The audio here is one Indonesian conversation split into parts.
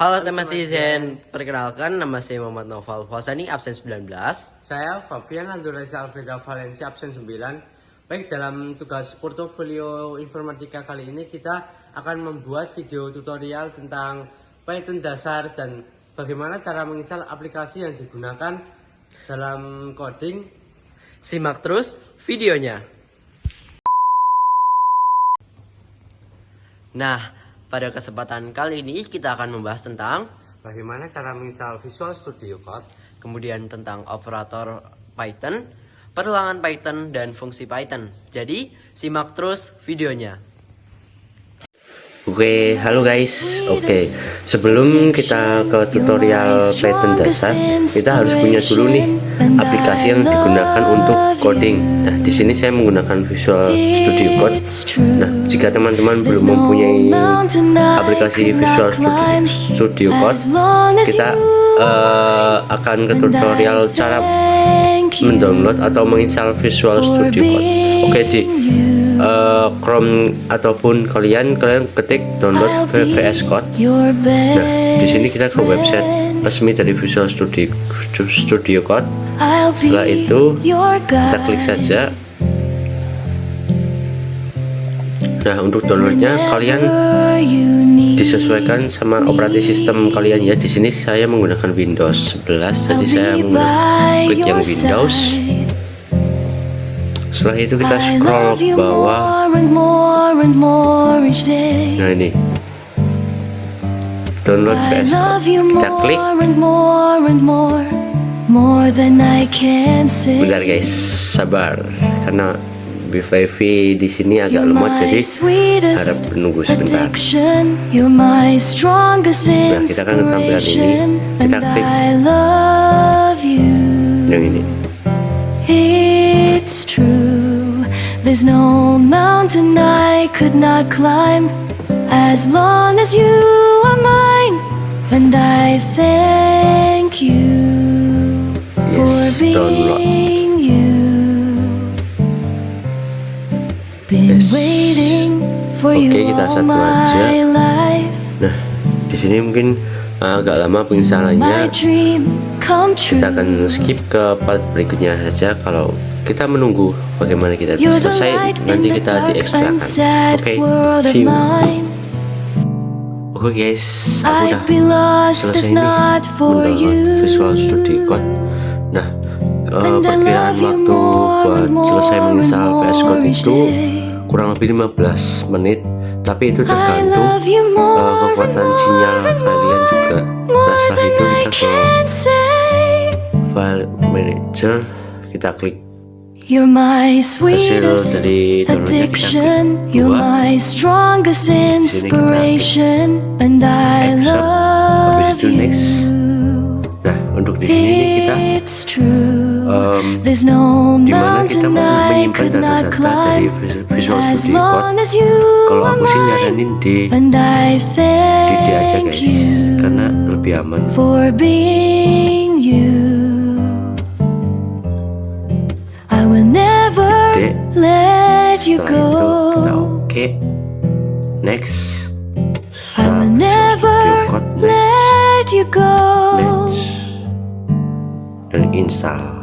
Halo teman-teman, perkenalkan nama saya Muhammad Noval Fauzani, absen 19. Saya Fabian Andureza Alveda Valencia, absen 9. Baik, dalam tugas portofolio informatika kali ini kita akan membuat video tutorial tentang Python dasar dan bagaimana cara menginstal aplikasi yang digunakan dalam coding. Simak terus videonya. Nah, pada kesempatan kali ini kita akan membahas tentang Bagaimana cara menginstal Visual Studio Code, kemudian tentang operator Python, perulangan Python, dan fungsi Python. Jadi, simak terus videonya. Oke, halo guys. Oke, sebelum kita ke tutorial Python dasar, kita harus punya dulu nih aplikasi yang digunakan untuk coding. Nah, di sini saya menggunakan Visual Studio Code. Nah, jika teman-teman belum mempunyai aplikasi Visual Studio Code, kita akan ke tutorial cara mendownload atau menginstal Visual Studio Code. Oke, di Chrome ataupun kalian ketik download VS Code. Nah, di sini kita ke website resmi dari Visual Studio Code. Setelah itu kita klik saja. Nah, untuk downloadnya kalian disesuaikan sama operating system kalian ya. Di sini saya menggunakan Windows 11, jadi saya klik yang Windows. Setelah itu kita scroll ke bawah. Nah, ini download VS Code. Kita klik. Bentar guys, sabar karena wifi di sini agak lemot, jadi harap menunggu sebentar. Nah, kita akan ke tampilan ini. Kita klik yang ini. It's true, there's no mountain I could not climb as long as you are mine, and I thank you for being you. Been waiting for you all my life. Nah, di sini mungkin agak lama penginstalannya. Kita akan skip ke part berikutnya saja. Kalau kita menunggu bagaimana kita selesai, nanti kita diekstrakan. Oke, see you. Oke guys, aku udah selesai nih mendownload Visual Studio Code. Nah, perkiraan waktu buat selesai menginstal VS Code itu kurang lebih 15 menit, tapi itu tergantung kekuatan sinyal kalian juga. Nah, setelah itu kita ke File Manager, kita klik You're my hasil sweetest dari downloadnya, kita addiction, klik you're 2. my strongest inspiration, and I Accept. Habis love itu next. you. Nah, untuk di sini kita It's true, there's dimana no kita mountain mau I menyimpan could not data-data dari climb Visual as Studio long Code. as you Kalau are aku sih mine, nyaranin di and I D aja thank guys, you karena lebih aman. for being you. I will never D. let you Setelah itu kita go. oke, next. I will never Studio Code, next, let you go. next, dan install.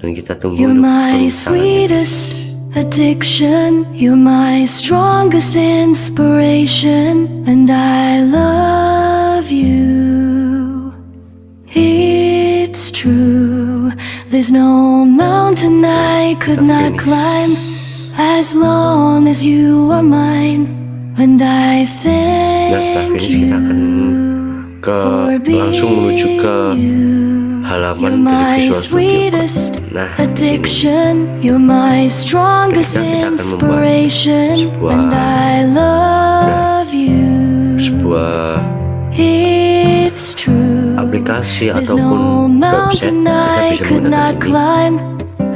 Dan kita tunggu You're untuk my penginstalannya. sweetest addiction, you're my strongest inspiration, and I love you. It's true, there's no mountain I could not climb as long as you are mine, and I Nah, setelah thank finish kita akan you ke for langsung menuju ke being halaman You're dari my Visual Studio Code. sweetest Nah, di sini addiction, you're my strongest kita akan membuat inspiration, sebuah- and I love you. sebuah It's true, aplikasi there's ataupun no website mountain kita I bisa could menggunakan not ini. climb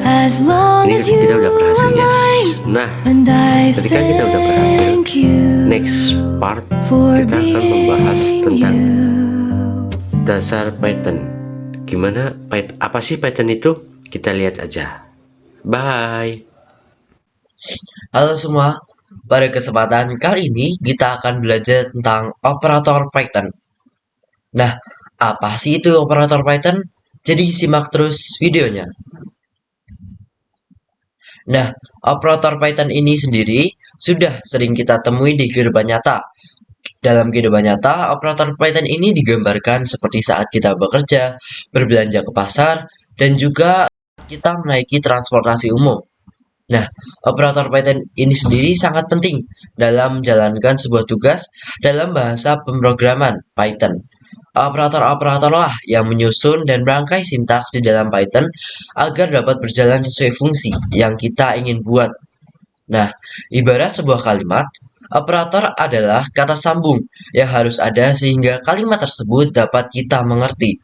as long Ini as you kita udah berhasil are guys. mine, Nah, and I ketika kita udah berhasil, thank you next part for kita akan membahas being tentang you. dasar Python. Gimana apa sih Python itu? Kita lihat aja. Bye. Halo semua, pada kesempatan kali ini kita akan belajar tentang operator Python. Nah, apa sih itu operator Python? Jadi simak terus videonya. Nah, operator Python ini sendiri sudah sering kita temui di kehidupan nyata. Dalam kehidupan nyata, operator Python ini digambarkan seperti saat kita bekerja, berbelanja ke pasar, dan juga kita menaiki transportasi umum. Nah, operator Python ini sendiri sangat penting dalam menjalankan sebuah tugas dalam bahasa pemrograman Python. Operator-operator lah yang menyusun dan merangkai sintaks di dalam Python agar dapat berjalan sesuai fungsi yang kita ingin buat. Nah, ibarat sebuah kalimat, operator adalah kata sambung yang harus ada sehingga kalimat tersebut dapat kita mengerti,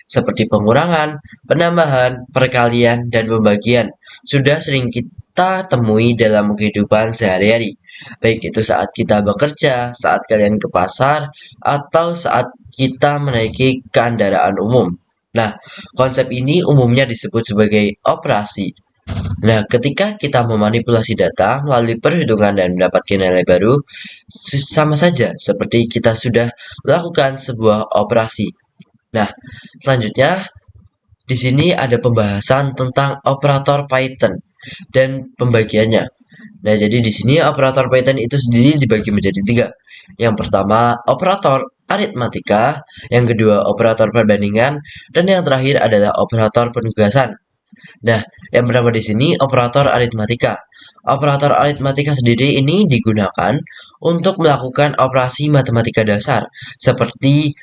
seperti pengurangan, penambahan, perkalian, dan pembagian. Sudah sering kita temui dalam kehidupan sehari-hari, baik itu saat kita bekerja, saat kalian ke pasar, atau saat kita menaiki kendaraan umum. Nah, konsep ini umumnya disebut sebagai operasi. Nah, ketika kita memanipulasi data melalui perhitungan dan mendapatkan nilai baru, sama saja seperti kita sudah melakukan sebuah operasi. Nah, selanjutnya di sini ada pembahasan tentang operator Python dan pembagiannya. Nah, jadi di sini operator Python itu sendiri dibagi menjadi tiga. Yang pertama, operator aritmatika, yang kedua, operator perbandingan, dan yang terakhir adalah operator penugasan. Nah, yang pertama di sini operator aritmatika. Operator aritmatika sendiri ini digunakan untuk melakukan operasi matematika dasar seperti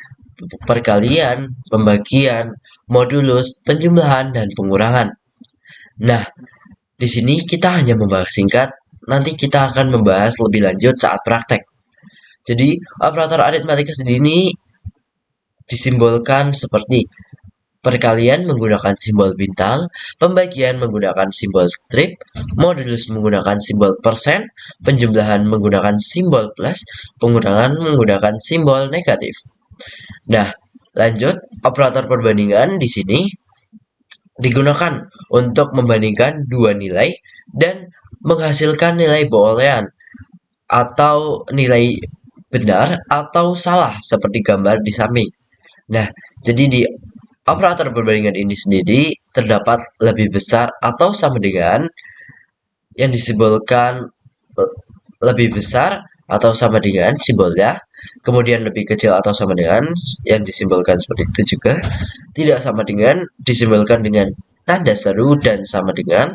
perkalian, pembagian, modulus, penjumlahan, dan pengurangan. Nah, di sini kita hanya membahas singkat, nanti kita akan membahas lebih lanjut saat praktek. Jadi, operator aritmatika sendiri ini disimbolkan seperti perkalian menggunakan simbol bintang, pembagian menggunakan simbol strip, modulus menggunakan simbol persen, penjumlahan menggunakan simbol plus, pengurangan menggunakan simbol negatif. Nah, lanjut, operator perbandingan di sini digunakan untuk membandingkan dua nilai dan menghasilkan nilai boolean atau nilai benar atau salah seperti gambar di samping. Nah, jadi di operator perbandingan ini sendiri terdapat lebih besar atau sama dengan yang disimbolkan lebih besar atau sama dengan simbolnya, kemudian lebih kecil atau sama dengan yang disimbolkan seperti itu juga, tidak sama dengan disimbolkan dengan tanda seru dan sama dengan,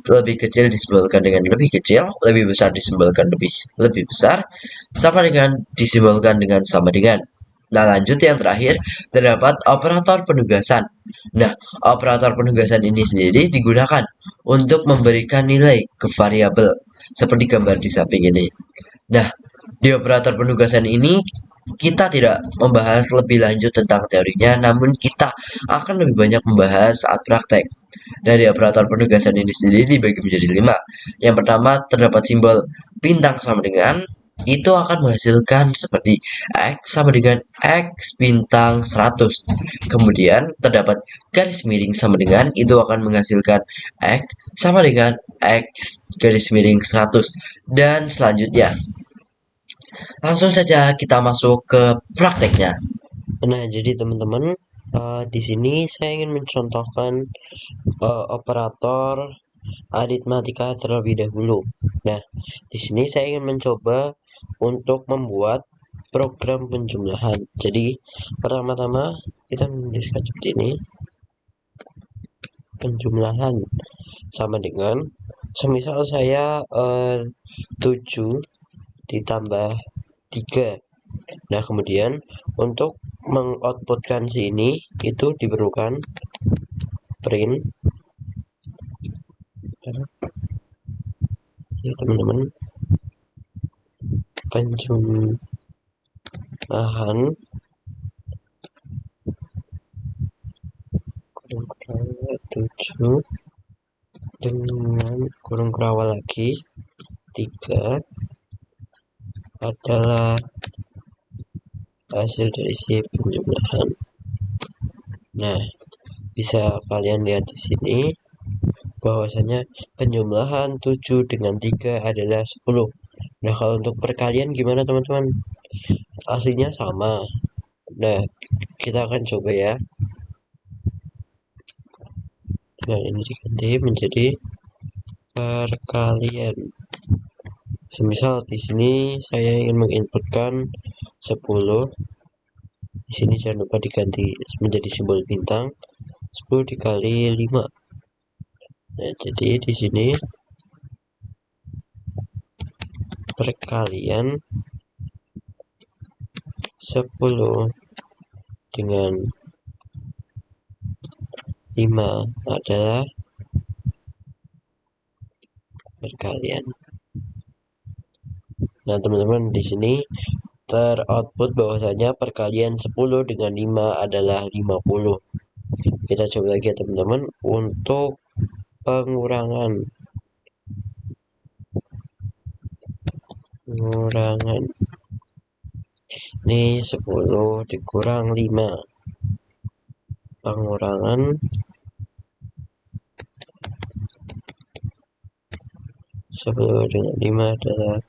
lebih kecil disimbolkan dengan lebih kecil, lebih besar disimbolkan lebih besar, sama dengan disimbolkan dengan sama dengan. Nah, lanjut yang terakhir, terdapat operator penugasan. Nah, operator penugasan ini sendiri digunakan untuk memberikan nilai ke variabel, seperti gambar di samping ini. Nah, di operator penugasan ini, kita tidak membahas lebih lanjut tentang teorinya, namun kita akan lebih banyak membahas saat praktek. Dari operator penugasan ini sendiri dibagi menjadi 5. Yang pertama, terdapat simbol bintang sama dengan, itu akan menghasilkan seperti X sama dengan X bintang 100. Kemudian terdapat garis miring sama dengan, itu akan menghasilkan X sama dengan X garis miring 100. Dan selanjutnya, langsung saja kita masuk ke prakteknya. Nah, jadi teman-teman, di sini saya ingin mencontohkan operator aritmatika terlebih dahulu. Nah, di sini saya ingin mencoba untuk membuat program penjumlahan. Jadi, pertama-tama kita menuliskan seperti ini. Penjumlahan sama dengan, semisal saya 7 ditambah 3. Nah, kemudian untuk mengoutputkan si ini itu diperlukan print ya teman-teman, penjumlahan kurung kerawal 7 dengan kurung kerawal lagi 3 adalah hasil dari si penjumlahan. Nah, bisa kalian lihat di sini bahwasanya penjumlahan 7 dengan 3 adalah 10. Nah, kalau untuk perkalian gimana teman-teman? Aslinya sama. Nah, kita akan coba ya. Nah, ini diganti menjadi perkalian. Semisal di sini saya ingin menginputkan 10. Di sini jangan lupa diganti menjadi simbol bintang. 10 dikali 5. Nah, jadi di sini perkalian 10 dengan 5 adalah perkalian. Nah, teman-teman, di sini teroutput bahwasanya perkalian 10 dengan 5 adalah 50. Kita coba lagi ya teman-teman untuk pengurangan ini 10 dikurang 5, pengurangan 10 dengan 5 adalah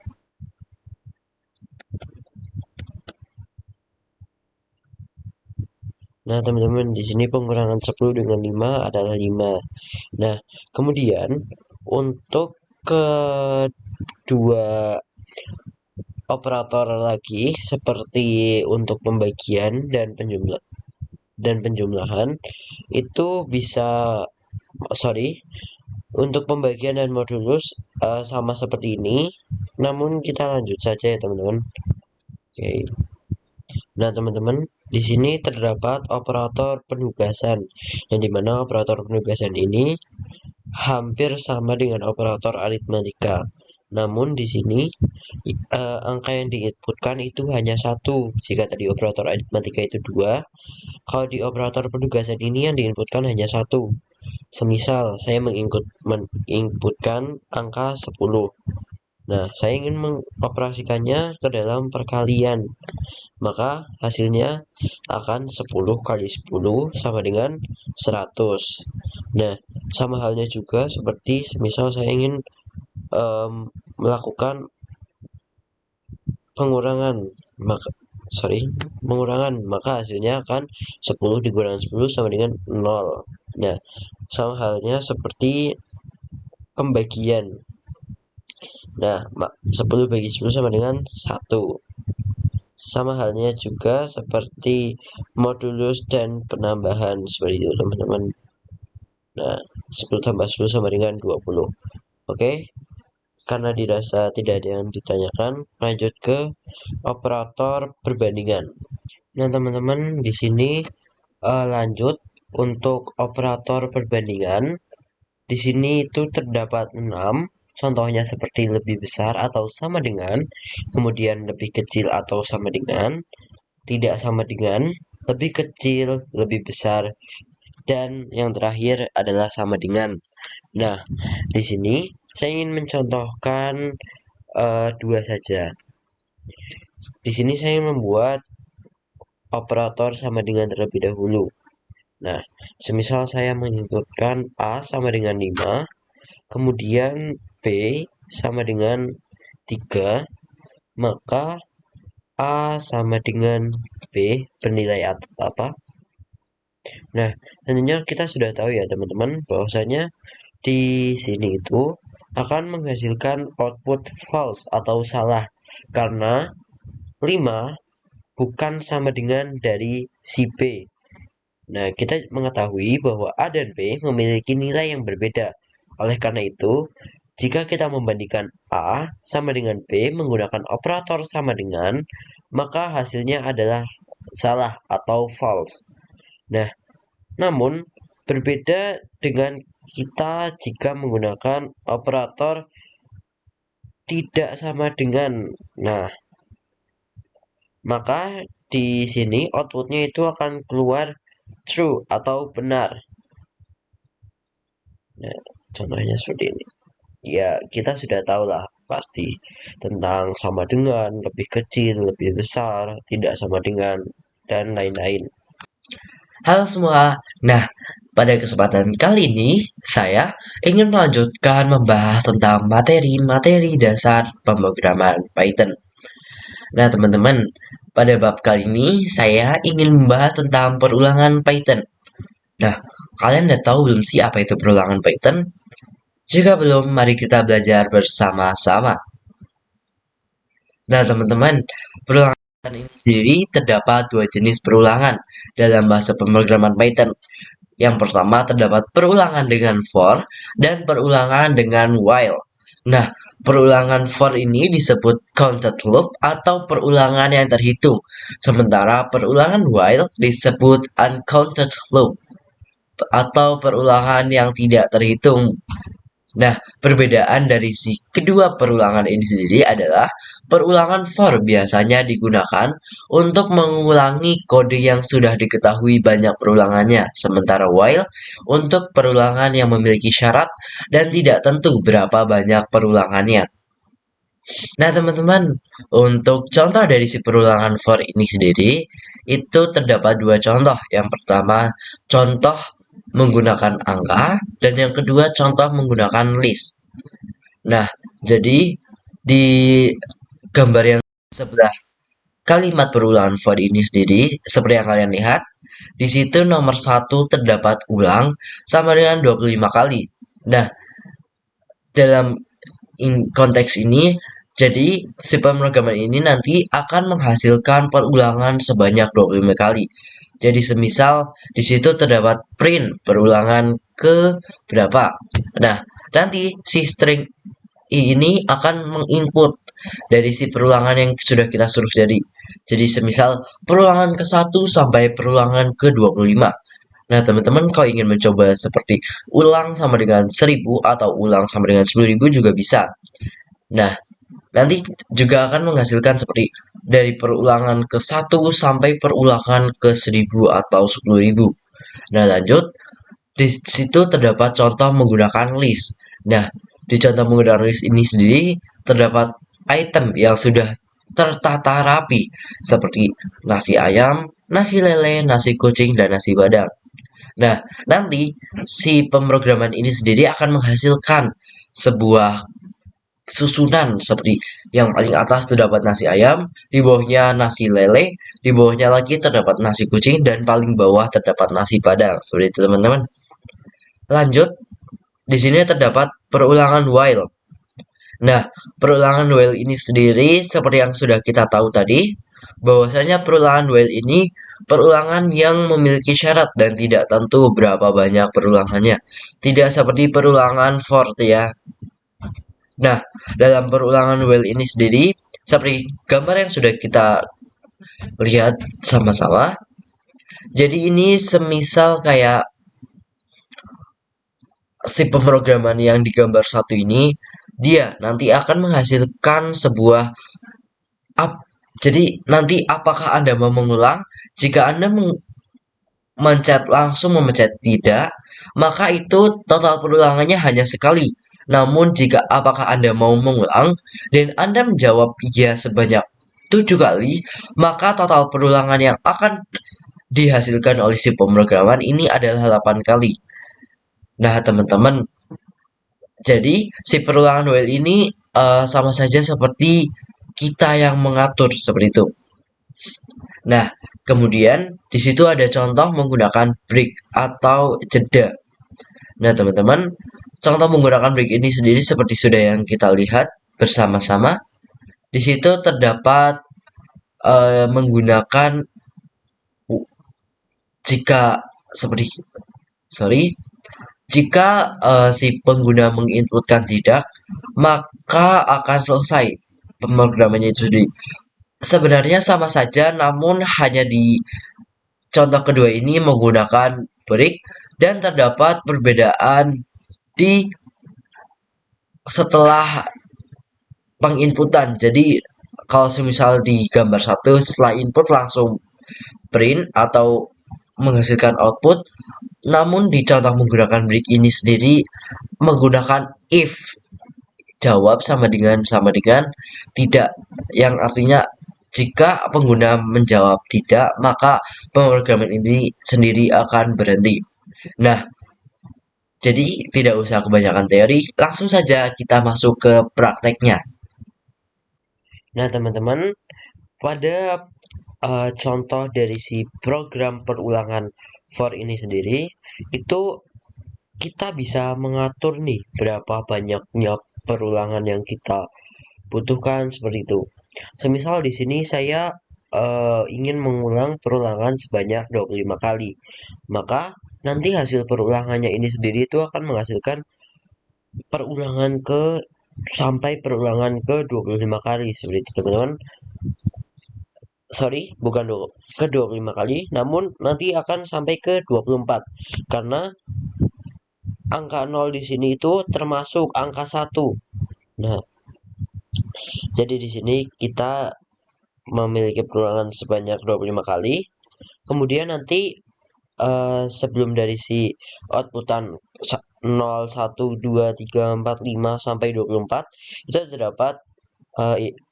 Nah, teman-teman, di sini pengurangan 10 dengan 5 adalah 5. Nah, kemudian untuk kedua operator lagi seperti untuk pembagian dan penjumlahan itu bisa untuk pembagian dan modulus sama seperti ini, namun kita lanjut saja ya teman-teman. Oke. Nah, teman-teman, di sini terdapat operator penugasan, yang dimana operator penugasan ini hampir sama dengan operator aritmatika. Namun di sini angka yang diinputkan itu hanya satu. Jika tadi operator aritmatika itu 2, kalau di operator penugasan ini yang diinputkan hanya satu. Semisal saya menginputkan angka 10. Nah, saya ingin mengoperasikannya ke dalam perkalian. Maka hasilnya akan 10 kali 10 sama dengan 100. Nah, sama halnya juga seperti semisal saya ingin melakukan pengurangan, maka hasilnya akan 10 dikurangi 10 sama dengan 0. Nah, sama halnya seperti pembagian. Nah, 10 bagi 10 sama dengan 1. Sama halnya juga seperti modulus dan penambahan seperti itu teman-teman. Nah, 10 tambah 10 sama dengan 20. Oke, karena dirasa tidak ada yang ditanyakan, lanjut ke operator perbandingan. Nah, teman-teman, di sini lanjut untuk operator perbandingan. Di sini itu terdapat 6. Contohnya seperti lebih besar atau sama dengan, kemudian lebih kecil atau sama dengan, tidak sama dengan, lebih kecil, lebih besar, dan yang terakhir adalah sama dengan. Nah, di sini saya ingin mencontohkan 2 saja. Di sini saya membuat operator sama dengan terlebih dahulu. Nah, semisal saya menginputkan A sama dengan 5, kemudian B sama dengan 3, maka A sama dengan B bernilai apa? Nah, tentunya kita sudah tahu ya teman-teman bahwasanya di sini itu akan menghasilkan output false atau salah karena 5 bukan sama dengan dari si B. Nah, kita mengetahui bahwa A dan B memiliki nilai yang berbeda. Oleh karena itu, jika kita membandingkan A sama dengan B menggunakan operator sama dengan, maka hasilnya adalah salah atau false. Nah, namun berbeda dengan kita jika menggunakan operator tidak sama dengan. Nah, maka di sini outputnya itu akan keluar true atau benar. Nah, contohnya seperti ini. Ya, kita sudah tahu lah pasti tentang sama dengan, lebih kecil, lebih besar, tidak sama dengan, dan lain-lain. Halo semua. Nah, pada kesempatan kali ini saya ingin melanjutkan membahas tentang materi-materi dasar pemrograman Python. Nah, teman-teman, Pada bab kali ini, saya ingin membahas tentang perulangan Python. Nah, kalian udah tahu belum sih apa itu perulangan Python? Jika belum, mari kita belajar bersama-sama. Nah, teman-teman, perulangan Python ini sendiri terdapat dua jenis perulangan dalam bahasa pemrograman Python. Yang pertama terdapat perulangan dengan for dan perulangan dengan while. Nah, perulangan for ini disebut counted loop atau perulangan yang terhitung, sementara perulangan while disebut uncounted loop atau perulangan yang tidak terhitung. Nah, perbedaan dari si kedua perulangan ini sendiri adalah perulangan for biasanya digunakan untuk mengulangi kode yang sudah diketahui banyak perulangannya, sementara while untuk perulangan yang memiliki syarat dan tidak tentu berapa banyak perulangannya. Nah, teman-teman, untuk contoh dari si perulangan for ini sendiri, itu terdapat dua contoh. Yang pertama, contoh menggunakan angka, dan yang kedua, contoh menggunakan list. Nah, jadi di gambar yang sebelah kalimat perulangan for ini sendiri, seperti yang kalian lihat, di situ nomor 1 terdapat ulang sama dengan 25 kali. Nah, dalam konteks ini, jadi si pemrograman ini nanti akan menghasilkan perulangan sebanyak 25 kali. Jadi semisal di situ terdapat print perulangan ke berapa. Nah, nanti si string ini akan menginput dari si perulangan yang sudah kita suruh jadi. Jadi semisal perulangan ke-1 sampai perulangan ke-25. Nah, teman-teman kalau ingin mencoba seperti ulang sama dengan 1000 atau ulang sama dengan 10.000 juga bisa. Nah, nanti juga akan menghasilkan seperti dari perulangan ke-1 sampai perulangan ke-1000 atau 10.000. Nah, lanjut. Di situ terdapat contoh menggunakan list. Nah, di contoh menggunakan list ini sendiri terdapat item yang sudah tertata rapi seperti nasi ayam, nasi lele, nasi kucing, dan nasi padang. Nah, nanti si pemrograman ini sendiri akan menghasilkan sebuah susunan seperti yang paling atas terdapat nasi ayam, di bawahnya nasi lele, di bawahnya lagi terdapat nasi kucing, dan paling bawah terdapat nasi padang. Seperti itu, teman-teman. Lanjut, di sini terdapat perulangan while. Nah, perulangan while ini sendiri seperti yang sudah kita tahu tadi, bahwasanya perulangan while ini perulangan yang memiliki syarat dan tidak tentu berapa banyak perulangannya. Tidak seperti perulangan for ya. Nah, dalam perulangan while ini sendiri, seperti gambar yang sudah kita lihat sama-sama. Jadi ini semisal kayak si pemrograman yang digambar satu ini, dia nanti akan menghasilkan sebuah jadi nanti apakah Anda mau mengulang? Jika Anda mencet langsung memencet tidak, maka itu total perulangannya hanya sekali. Namun jika apakah Anda mau mengulang dan Anda menjawab ya sebanyak 7 kali, maka total perulangan yang akan dihasilkan oleh si pemrograman ini adalah 8 kali. Nah, teman-teman, jadi si perulangan while ini sama saja seperti kita yang mengatur seperti itu. Nah, kemudian di situ ada contoh menggunakan break atau jeda. Nah, teman-teman, contoh menggunakan break ini sendiri seperti sudah yang kita lihat bersama-sama. Di situ terdapat menggunakan jika seperti jika si pengguna menginputkan tidak, maka akan selesai pemrogramannya itu sendiri. Sebenarnya sama saja, namun hanya di contoh kedua ini menggunakan break dan terdapat perbedaan di setelah penginputan. Jadi kalau semisal di gambar satu setelah input langsung print atau menghasilkan output, namun di contoh menggunakan break ini sendiri menggunakan if, jawab sama dengan tidak, yang artinya jika pengguna menjawab tidak, maka pemrograman ini sendiri akan berhenti. Nah, jadi tidak usah kebanyakan teori, langsung saja kita masuk ke prakteknya. Nah, teman-teman, pada contoh dari si program perulangan for ini sendiri, itu kita bisa mengatur nih berapa banyaknya perulangan yang kita butuhkan seperti itu. Semisal di sini saya ingin mengulang perulangan sebanyak 25 kali. Maka nanti hasil perulangannya ini sendiri itu akan menghasilkan perulangan sampai perulangan ke 25 kali seperti itu teman-teman. Sorry, bukan ke 25 kali, namun nanti akan sampai ke 24 karena angka 0 di sini itu termasuk angka 1. Nah, jadi di sini kita memiliki perulangan sebanyak 25 kali. Kemudian nanti sebelum dari si outputan 0, 1, 2, 3, 4, 5 sampai 24 itu terdapat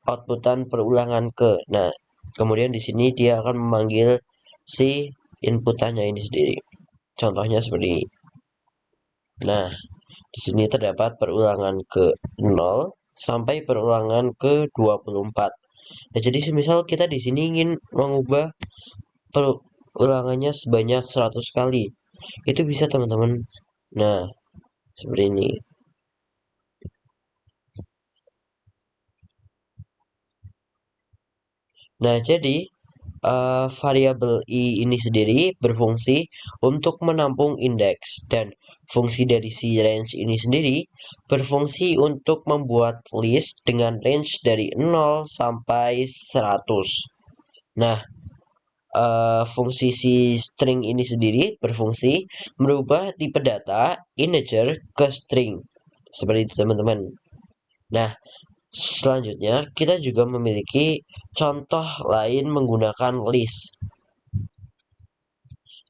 outputan perulangan ke. Nah, kemudian di sini dia akan memanggil si inputannya ini sendiri. Contohnya seperti ini. Nah, di sini terdapat perulangan ke 0 sampai perulangan ke 24. Nah, jadi semisal kita di sini ingin mengubah perulangannya sebanyak 100 kali. Itu bisa teman-teman. Nah, seperti ini. Nah, jadi variabel i ini sendiri berfungsi untuk menampung indeks dan fungsi dari si range ini sendiri berfungsi untuk membuat list dengan range dari 0 sampai 100. Nah, fungsi si string ini sendiri berfungsi merubah tipe data integer ke string. Seperti itu teman-teman. Nah, selanjutnya kita juga memiliki contoh lain menggunakan list.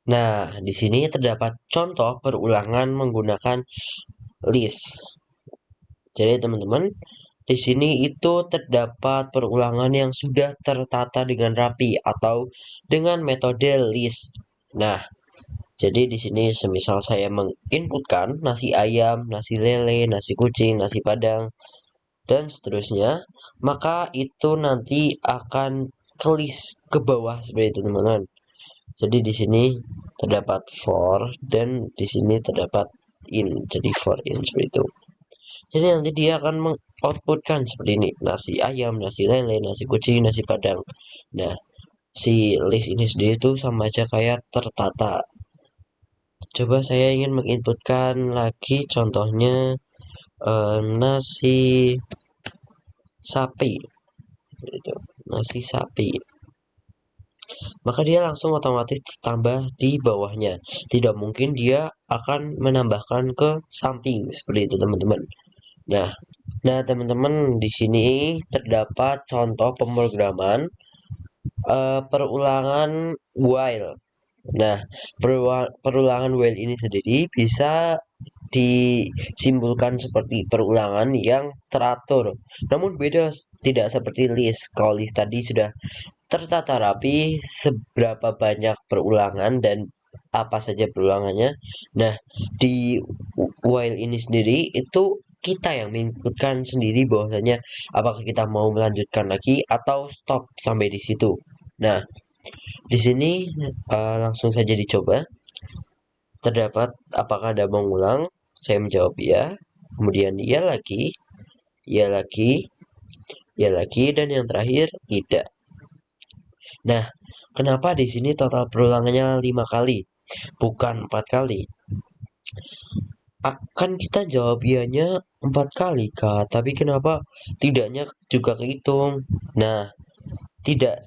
Nah, di sini terdapat contoh perulangan menggunakan list. Jadi teman-teman, di sini itu terdapat perulangan yang sudah tertata dengan rapi atau dengan metode list. Nah, jadi di sini semisal saya menginputkan nasi ayam, nasi lele, nasi kucing, nasi padang, dan seterusnya, maka itu nanti akan ke list ke bawah seperti itu teman-teman. Jadi di sini terdapat for dan di sini terdapat in, jadi for in seperti itu. Jadi nanti dia akan mengoutputkan seperti ini, nasi ayam, nasi lele, nasi kucing, nasi padang. Nah, si list ini sendiri itu sama aja kayak tertata. Coba saya ingin menginputkan lagi contohnya nasi sapi seperti itu, nasi sapi, maka dia langsung otomatis tambah di bawahnya. Tidak mungkin dia akan menambahkan ke samping seperti itu teman-teman. Nah teman-teman, di sini terdapat contoh pemrograman perulangan while. Nah, perulangan while ini sendiri bisa disimpulkan seperti perulangan yang teratur. Namun beda, tidak seperti list. Kalau list tadi sudah tertata rapi seberapa banyak perulangan dan apa saja perulangannya. Nah, di while ini sendiri itu kita yang menginputkan sendiri bahwasanya apakah kita mau melanjutkan lagi atau stop sampai di situ. Nah, di sini langsung saja dicoba. Terdapat apakah Anda mau ulang? Saya menjawab ya. Kemudian ya lagi, ya lagi, ya lagi, dan yang terakhir tidak. Nah, kenapa di sini total perulangannya 5 kali, bukan 4 kali? Akan kita jawab ianya 4 kali, Kak. Tapi kenapa tidaknya juga kehitung? Nah, tidak,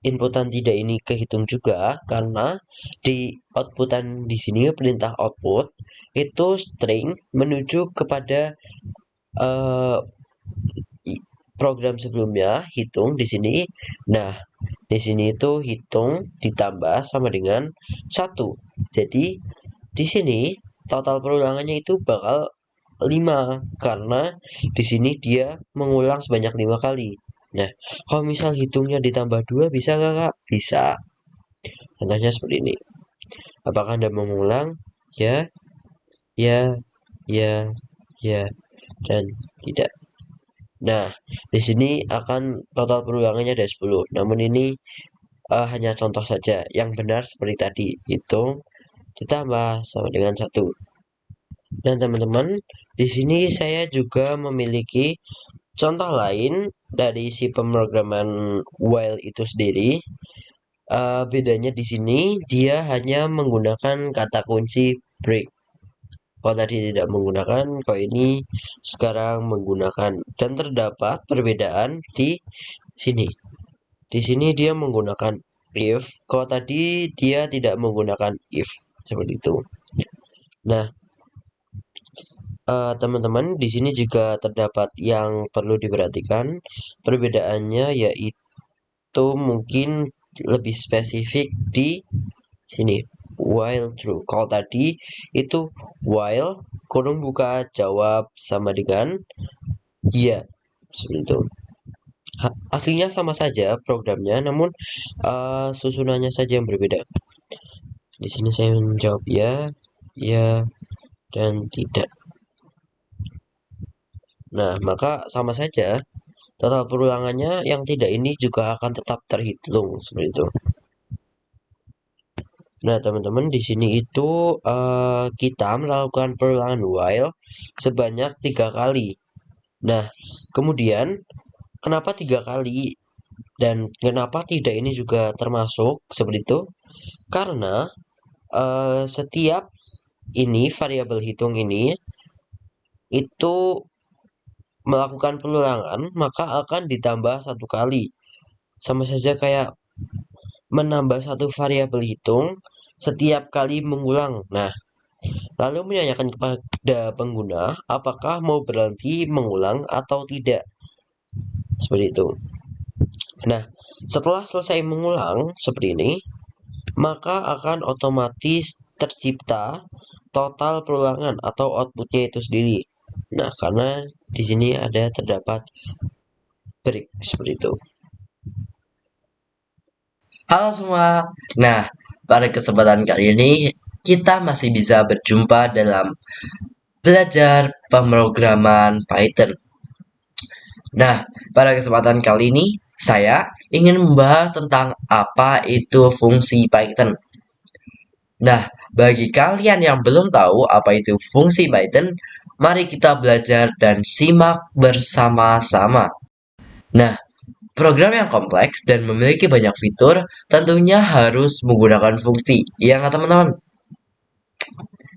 inputan tidak ini kehitung juga karena di outputan di sini perintah output itu string menuju kepada program sebelumnya hitung di sini. Nah, di sini itu hitung ditambah sama dengan 1. Jadi di sini total perulangannya itu bakal 5 karena di sini dia mengulang sebanyak 5 kali. Nah, kalau misal hitungnya ditambah 2 bisa nggak, Kak? Bisa. Contohnya seperti ini. Apakah Anda mau mengulang? Ya, ya, ya, ya, dan tidak. Nah, di sini akan total perulangannya ada 10. Namun ini hanya contoh saja. Yang benar seperti tadi, hitung ditambah sama dengan 1. Dan teman-teman, di sini saya juga memiliki contoh lain dari si pemrograman while itu sendiri. Bedanya di sini dia hanya menggunakan kata kunci break. Kalau tadi tidak menggunakan, kalau ini sekarang menggunakan. Dan terdapat perbedaan di sini. Di sini dia menggunakan if, kalau tadi dia tidak menggunakan if, seperti itu. Nah, teman-teman, di sini juga terdapat yang perlu diperhatikan. Perbedaannya yaitu mungkin lebih spesifik di sini. While true. Kalau tadi itu while kurung buka jawab sama dengan iya, seperti itu. Aslinya sama saja programnya, namun susunannya saja yang berbeda. Di sini saya menjawab ya, dan tidak. Nah, maka sama saja. Total perulangannya yang tidak ini juga akan tetap terhitung seperti itu. Nah, teman-teman, di sini itu kita melakukan perulangan while sebanyak 3 kali. Nah, kemudian kenapa 3 kali dan kenapa tidak ini juga termasuk seperti itu? Karena setiap ini variabel hitung ini itu melakukan perulangan maka akan ditambah 1 kali. Sama saja kayak menambah satu variabel hitung setiap kali mengulang. Nah, lalu menanyakan kepada pengguna apakah mau berhenti mengulang atau tidak. Seperti itu. Nah, setelah selesai mengulang seperti ini, maka akan otomatis tercipta total perulangan atau outputnya itu sendiri. Nah, karena di sini ada terdapat break seperti itu. Halo semua. Nah, pada kesempatan kali ini kita masih bisa berjumpa dalam belajar pemrograman Python. Nah, pada kesempatan kali ini saya ingin membahas tentang apa itu fungsi Python. Nah, bagi kalian yang belum tahu apa itu fungsi Python, mari kita belajar dan simak bersama-sama. Nah, program yang kompleks dan memiliki banyak fitur tentunya harus menggunakan fungsi. Iya nggak teman-teman?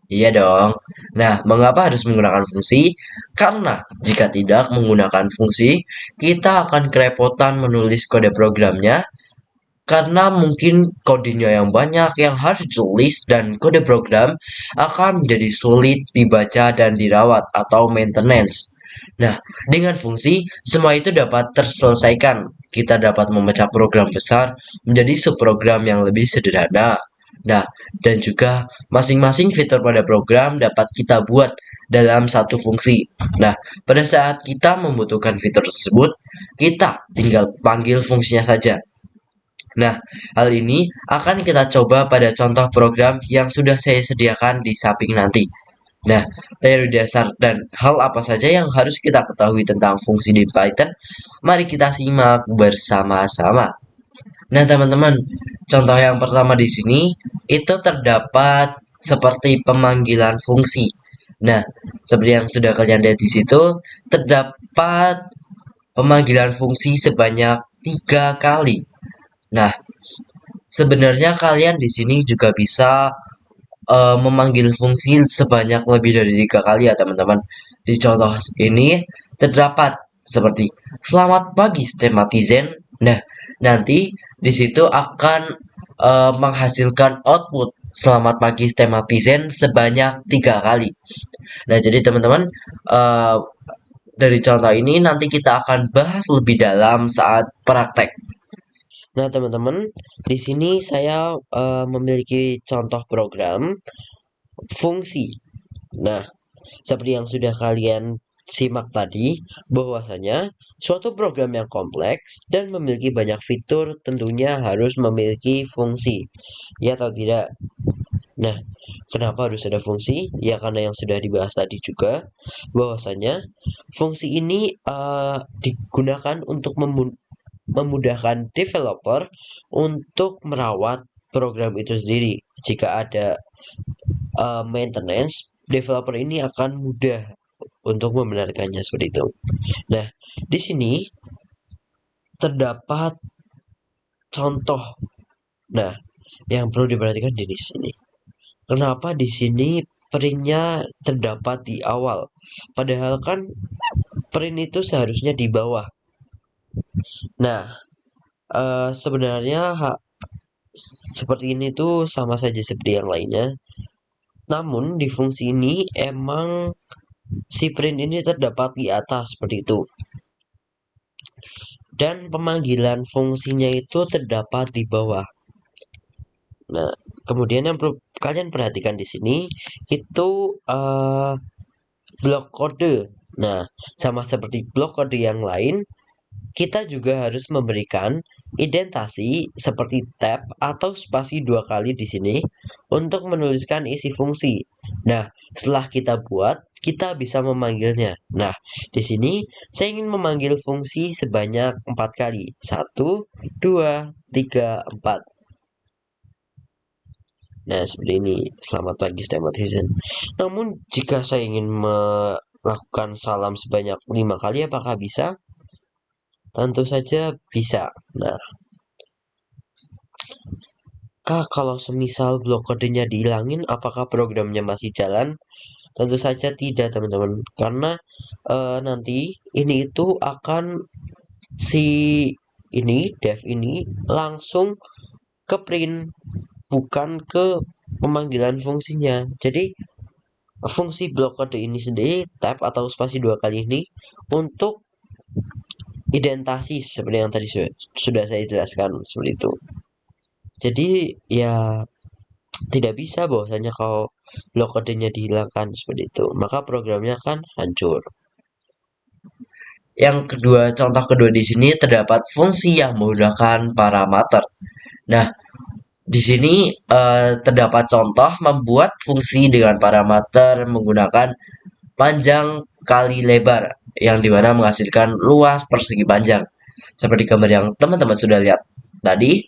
Iya dong. Nah, mengapa harus menggunakan fungsi? Karena jika tidak menggunakan fungsi, kita akan kerepotan menulis kode programnya karena mungkin kodenya yang banyak yang harus ditulis dan kode program akan menjadi sulit dibaca dan dirawat atau maintenance. Nah, dengan fungsi, semua itu dapat terselesaikan. Kita dapat memecah program besar menjadi subprogram yang lebih sederhana. Nah, dan juga masing-masing fitur pada program dapat kita buat dalam satu fungsi. Nah, pada saat kita membutuhkan fitur tersebut, kita tinggal panggil fungsinya saja. Nah, hal ini akan kita coba pada contoh program yang sudah saya sediakan di samping nanti. Nah, teori dasar dan hal apa saja yang harus kita ketahui tentang fungsi di Python, mari kita simak bersama-sama. Nah, teman-teman, contoh yang pertama di sini itu terdapat seperti pemanggilan fungsi. Nah, seperti yang sudah kalian lihat di situ, terdapat pemanggilan fungsi sebanyak 3 kali. Nah, sebenarnya kalian di sini juga bisa memanggil fungsi sebanyak lebih dari 3 kali ya teman-teman. Di contoh ini terdapat seperti selamat pagi Stematizen. Nah, nanti di situ akan menghasilkan output selamat pagi Stematizen sebanyak 3 kali. Nah, jadi teman-teman dari contoh ini nanti kita akan bahas lebih dalam saat praktek. Nah, teman-teman, di sini saya memiliki contoh program fungsi. Nah, seperti yang sudah kalian simak tadi, bahwasanya suatu program yang kompleks dan memiliki banyak fitur tentunya harus memiliki fungsi. Ya atau tidak? Nah, kenapa harus ada fungsi? Ya karena yang sudah dibahas tadi juga, bahwasanya fungsi ini digunakan untuk memudahkan developer untuk merawat program itu sendiri. Jika ada maintenance, developer ini akan mudah untuk membenarkannya seperti itu. Nah, di sini terdapat contoh. Nah, yang perlu diperhatikan di sini. Kenapa di sini printnya terdapat di awal? Padahal kan print itu seharusnya di bawah. Nah, sebenarnya seperti ini tuh sama saja seperti yang lainnya. Namun di fungsi ini emang si print ini terdapat di atas seperti itu. Dan pemanggilan fungsinya itu terdapat di bawah. Nah, kemudian yang perlu kalian perhatikan di sini itu blok kode. Nah, sama seperti blok kode yang lain, kita juga harus memberikan indentasi seperti tab atau spasi 2 kali di sini untuk menuliskan isi fungsi. Nah, setelah kita buat, kita bisa memanggilnya. Nah, di sini saya ingin memanggil fungsi sebanyak 4 kali. 1, 2, 3, 4. Nah, seperti ini. Selamat pagi, selamat season. Namun, jika saya ingin melakukan salam sebanyak 5 kali, apakah bisa? Tentu saja bisa. Nah, kalau semisal blok kodenya dihilangin, apakah programnya masih jalan? Tentu saja tidak, teman-teman. Karena nanti ini itu akan si ini dev ini langsung ke print, bukan ke pemanggilan fungsinya. Jadi fungsi blok kode ini sendiri, tab atau spasi 2 kali ini untuk identasi seperti yang tadi sudah saya jelaskan seperti itu. Jadi ya tidak bisa bahwasanya kalau blok kodenya dihilangkan seperti itu, maka programnya akan hancur. Yang kedua, contoh kedua di sini terdapat fungsi yang menggunakan parameter. Nah, di sini terdapat contoh membuat fungsi dengan parameter menggunakan panjang kali lebar yang dimana menghasilkan luas persegi panjang seperti gambar yang teman-teman sudah lihat tadi.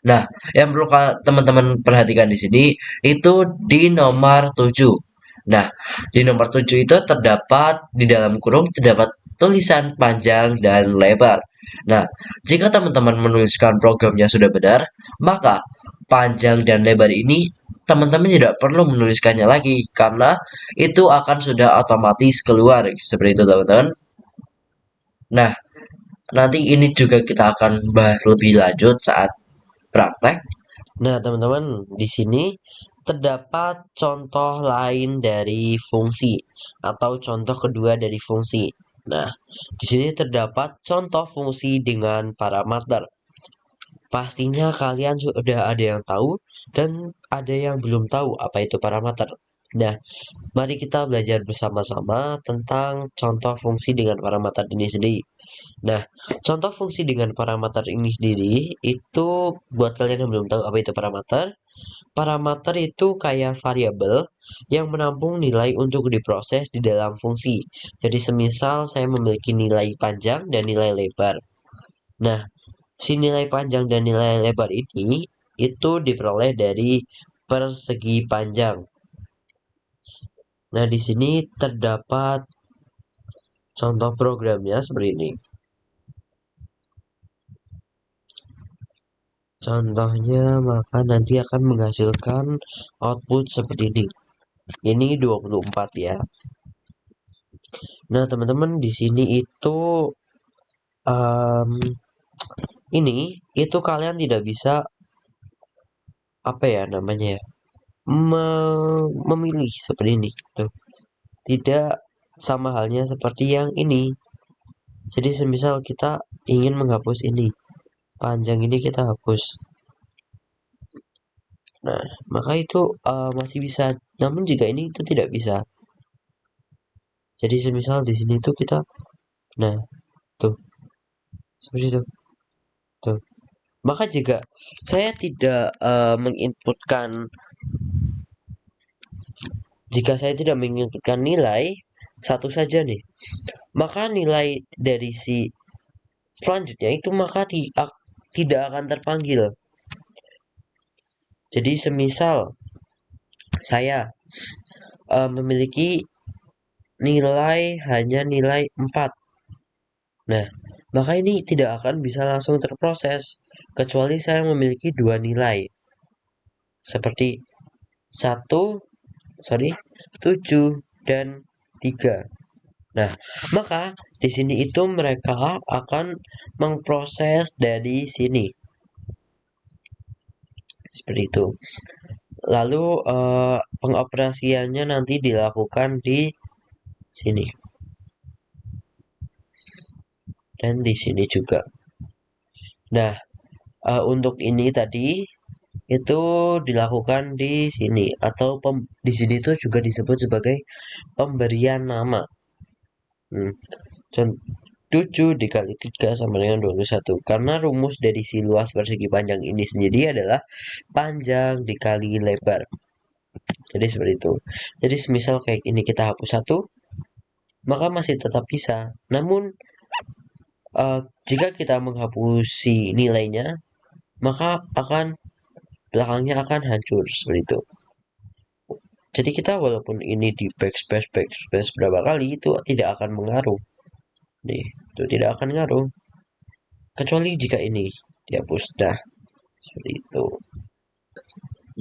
Nah, yang perlu teman-teman perhatikan di sini itu di nomor 7. Nah, di nomor 7 itu terdapat di dalam kurung terdapat tulisan panjang dan lebar. Nah, jika teman-teman menuliskan programnya sudah benar, maka panjang dan lebar ini teman-teman tidak perlu menuliskannya lagi karena itu akan sudah otomatis keluar seperti itu, teman-teman. Nah, nanti ini juga kita akan bahas lebih lanjut saat praktek. Nah, teman-teman, di sini terdapat contoh lain dari fungsi atau contoh kedua dari fungsi. Nah, di sini terdapat contoh fungsi dengan parameter. Pastinya kalian sudah ada yang tahu dan ada yang belum tahu apa itu parameter. Nah, mari kita belajar bersama-sama tentang contoh fungsi dengan parameter ini sendiri. Nah, contoh fungsi dengan parameter ini sendiri itu buat kalian yang belum tahu apa itu parameter. Parameter itu kayak variabel yang menampung nilai untuk diproses di dalam fungsi. Jadi semisal saya memiliki nilai panjang dan nilai lebar. Nah, si nilai panjang dan nilai lebar ini itu diperoleh dari persegi panjang. Nah, di sini terdapat contoh programnya seperti ini. Contohnya, maka nanti akan menghasilkan output seperti ini. Ini 24 ya. Nah, teman-teman di sini itu ini itu kalian tidak bisa apa ya namanya ya memilih seperti ini tuh. Tidak sama halnya seperti yang ini. Jadi semisal kita ingin menghapus ini, panjang ini kita hapus. Nah, maka itu masih bisa. Namun jika ini itu tidak bisa. Jadi semisal di sini tuh kita, nah, tuh, seperti itu, tuh. Maka jika saya tidak menginputkan, jika saya tidak menginputkan nilai satu saja nih, maka nilai dari si selanjutnya itu maka tidak akan terpanggil. Jadi semisal saya memiliki nilai hanya nilai 4. Nah, maka ini tidak akan bisa langsung terproses kecuali saya memiliki dua nilai seperti 7 dan 3. Nah, maka di sini itu mereka akan memproses dari sini. Seperti itu. Lalu pengoperasiannya nanti dilakukan di sini. Dan di sini juga. Nah, untuk ini tadi itu dilakukan di sini atau di sini itu juga disebut sebagai pemberian nama. 7 dikali 3 sama dengan 21. Karena rumus dari si luas persegi panjang ini sendiri adalah panjang dikali lebar. Jadi seperti itu. Jadi semisal kayak ini kita hapus 1, maka masih tetap bisa. Namun jika kita menghapusi nilainya, maka belakangnya akan hancur seperti itu. Jadi kita walaupun ini di backspace berapa kali itu tidak akan mengaruh. Nih, itu tidak akan ngaruh. Kecuali jika ini dihapus. Nah, seperti itu.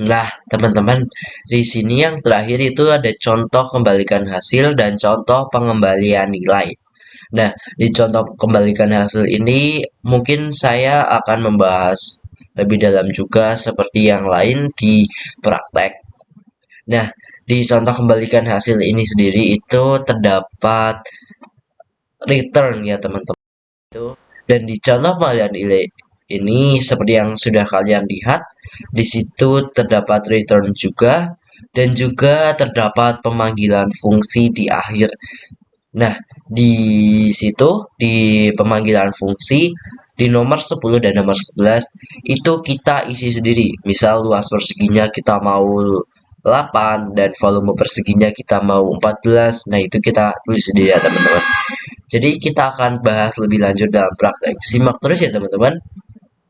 Nah, teman-teman, di sini yang terakhir itu ada contoh kembalikan hasil dan contoh pengembalian nilai. Nah, di contoh kembalikan hasil ini mungkin saya akan membahas lebih dalam juga seperti yang lain di praktek. Nah, di contoh kembalikan hasil ini sendiri itu terdapat return ya teman-teman. Dan di contoh pengembalian nilai ini seperti yang sudah kalian lihat, di situ terdapat return juga dan juga terdapat pemanggilan fungsi di akhir. Nah, di situ di pemanggilan fungsi di nomor 10 dan nomor 11 itu kita isi sendiri. Misal luas perseginya kita mau 8 dan volume perseginya kita mau 14. Nah, itu kita tulis sendiri ya, teman-teman. Jadi kita akan bahas lebih lanjut dalam praktek. Simak terus ya, teman-teman.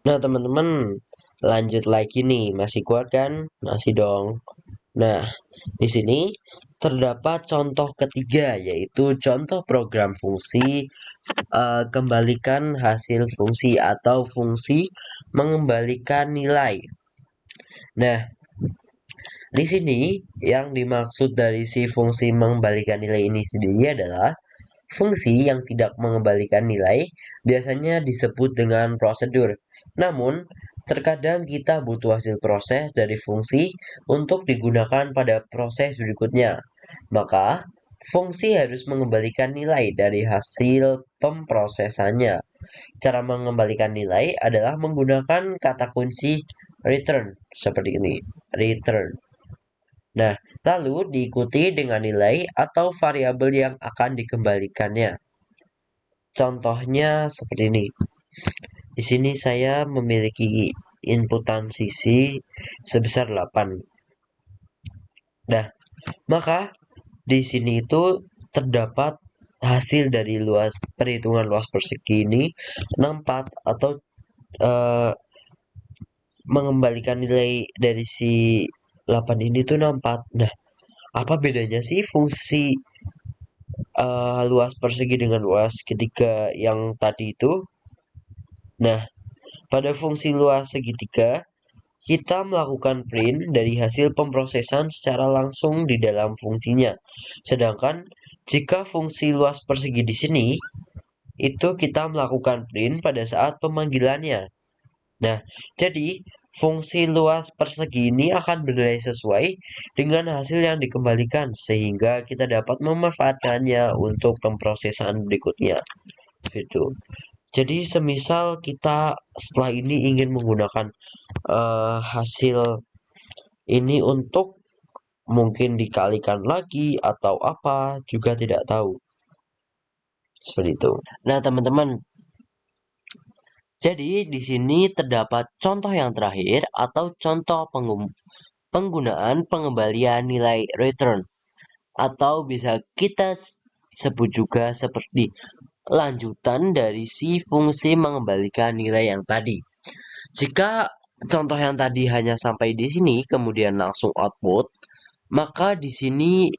Nah, teman-teman, lanjut lagi nih. Masih kuat kan? Masih dong. Nah, di sini terdapat contoh ketiga, yaitu contoh program fungsi kembalikan hasil fungsi atau fungsi mengembalikan nilai. Nah, di sini yang dimaksud dari si fungsi mengembalikan nilai ini sendiri adalah fungsi yang tidak mengembalikan nilai biasanya disebut dengan prosedur. Namun, terkadang kita butuh hasil proses dari fungsi untuk digunakan pada proses berikutnya. Maka, fungsi harus mengembalikan nilai dari hasil pemprosesannya. Cara mengembalikan nilai adalah menggunakan kata kunci return seperti ini. Return. Nah, lalu diikuti dengan nilai atau variabel yang akan dikembalikannya. Contohnya seperti ini. Di sini saya memiliki inputan sisi sebesar 8. Nah, maka di sini itu terdapat hasil dari perhitungan luas persegi ini 64 atau mengembalikan nilai dari si 8 ini tuh 64. Nah, apa bedanya sih fungsi luas persegi dengan luas segitiga yang tadi itu? Nah, pada fungsi luas segitiga, kita melakukan print dari hasil pemrosesan secara langsung di dalam fungsinya. Sedangkan jika fungsi luas persegi di sini, itu kita melakukan print pada saat pemanggilannya. Nah, jadi fungsi luas persegi ini akan bernilai sesuai dengan hasil yang dikembalikan sehingga kita dapat memanfaatkannya untuk pemrosesan berikutnya. Gitu. Jadi semisal kita setelah ini ingin menggunakan hasil ini untuk mungkin dikalikan lagi atau apa juga tidak tahu. Seperti itu. Nah, teman-teman, jadi di sini terdapat contoh yang terakhir atau contoh penggunaan pengembalian nilai return atau bisa kita sebut juga seperti lanjutan dari si fungsi mengembalikan nilai yang tadi. Jika contoh yang tadi hanya sampai di sini kemudian langsung output, maka di sini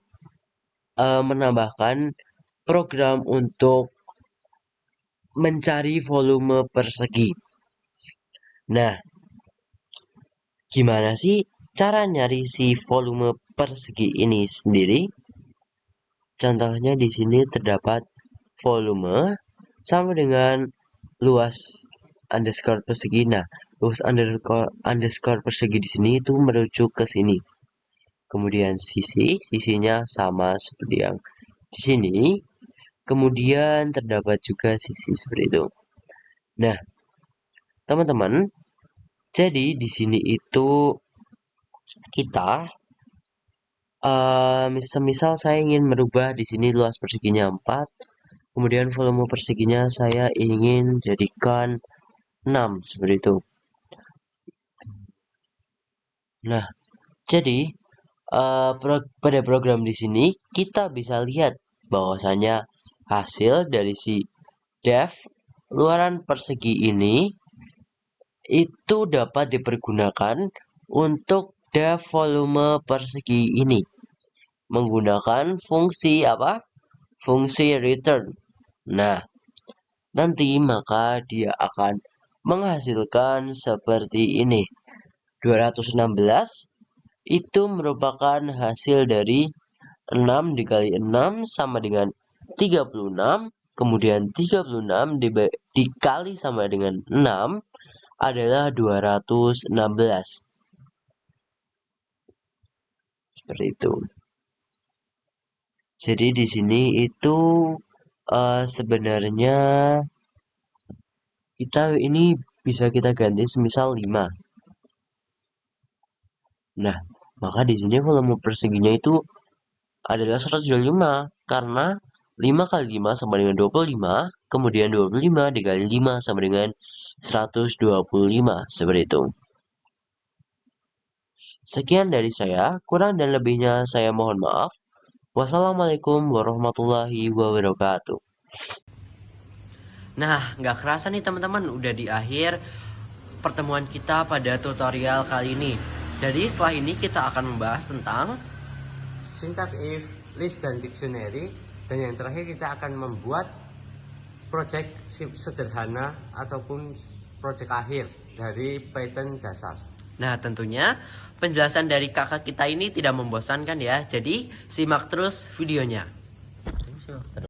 menambahkan program untuk mencari volume persegi. Nah, gimana sih cara nyari si volume persegi ini sendiri? Contohnya di sini terdapat volume sama dengan luas underscore persegi. Nah, luas underscore persegi di sini itu merujuk ke sini. Kemudian sisinya sama seperti yang di sini. Kemudian terdapat juga sisi seperti itu. Nah, teman-teman, jadi di sini itu kita misal saya ingin merubah di sini luas perseginya 4, kemudian volume perseginya saya ingin jadikan 6 seperti itu. Nah, jadi pada program di sini kita bisa lihat bahwasanya hasil dari si def luaran persegi ini itu dapat dipergunakan untuk def volume persegi ini menggunakan fungsi apa? Fungsi return. Nah, nanti maka dia akan menghasilkan seperti ini. 216 itu merupakan hasil dari 6 dikali 6 sama dengan 36, kemudian 36 dikali sama dengan 6 adalah 216. Seperti itu. Jadi di sini itu sebenarnya kita ini bisa kita ganti semisal 5. Nah, maka di sini volume perseginya itu adalah 125 karena 5 kali 5 sama dengan 25, kemudian 25 dikali 5 sama dengan 125, seperti itu. Sekian dari saya, kurang dan lebihnya saya mohon maaf. Wassalamualaikum warahmatullahi wabarakatuh. Nah, nggak kerasa nih teman-teman, udah di akhir pertemuan kita pada tutorial kali ini. Jadi setelah ini kita akan membahas tentang syntax if, list dan dictionary, dan yang terakhir kita akan membuat project sederhana ataupun project akhir dari Python dasar. Nah, tentunya penjelasan dari kakak kita ini tidak membosankan ya. Jadi simak terus videonya.